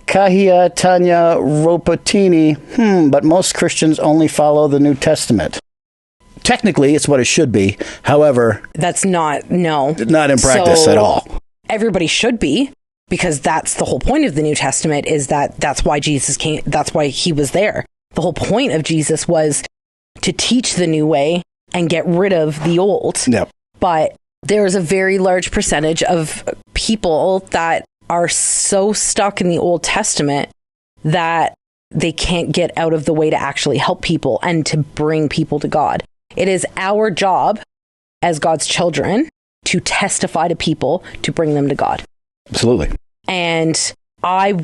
Kahia Tanya Ropatini. But most Christians only follow the New Testament. Technically, it's what it should be. However, that's not in practice at all. Everybody should be, because that's the whole point of the New Testament, is that's why Jesus came. That's why he was there. The whole point of Jesus was to teach the new way and get rid of the old. Yep. But there's a very large percentage of people that are so stuck in the Old Testament that they can't get out of the way to actually help people and to bring people to God. It is our job as God's children to testify to people to bring them to God. Absolutely. And I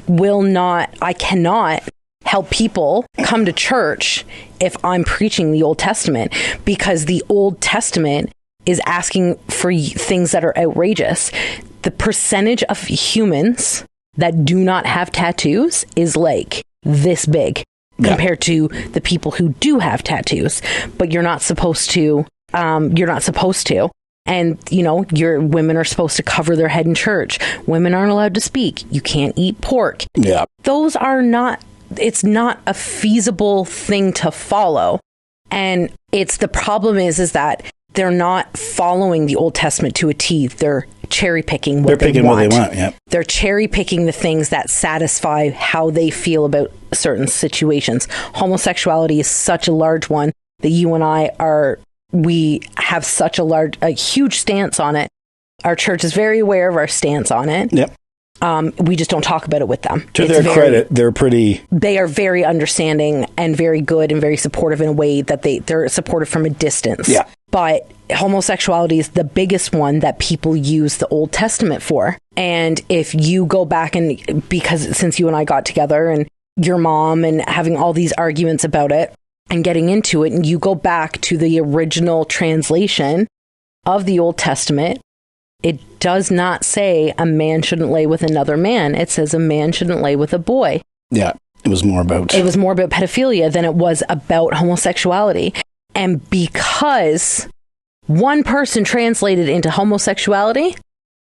cannot help people come to church if I'm preaching the Old Testament, because the Old Testament is asking for things that are outrageous. The percentage of humans that do not have tattoos is like this big compared to the people who do have tattoos. But you're not supposed to. And, your women are supposed to cover their head in church. Women aren't allowed to speak. You can't eat pork. Yeah. Those are not, it's not a feasible thing to follow. And the problem is that they're not following the Old Testament to a T. They're cherry picking what they want. Yeah. They're cherry picking the things that satisfy how they feel about certain situations. Homosexuality is such a large one that you and I we have such a huge stance on it. Our church is very aware of our stance on it. Yep. We just don't talk about it with them. To their credit, they are very understanding and very good and very supportive in a way that they're supportive from a distance. Yeah. But homosexuality is the biggest one that people use the Old Testament for. And if you go back because since you and I got together and your mom and having all these arguments about it, and getting into it, and you go back to the original translation of the Old Testament, it does not say a man shouldn't lay with another man. It says a man shouldn't lay with a boy. Yeah, it was more about pedophilia than it was about homosexuality. And because one person translated into homosexuality,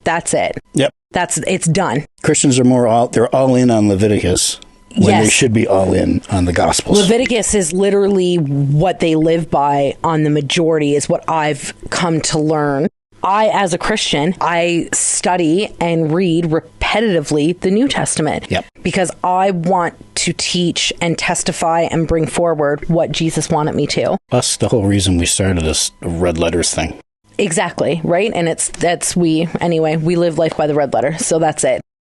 that's it. Yep. It's done. Christians are they're all in on Leviticus. When they should be all in on the Gospels. Leviticus is literally what they live by on the majority, is what I've come to learn. As a Christian, I study and read repetitively the New Testament. Yep. Because I want to teach and testify and bring forward what Jesus wanted me to. That's the whole reason we started this red letters thing. Exactly, right? And we live life by the red letter, so that's it.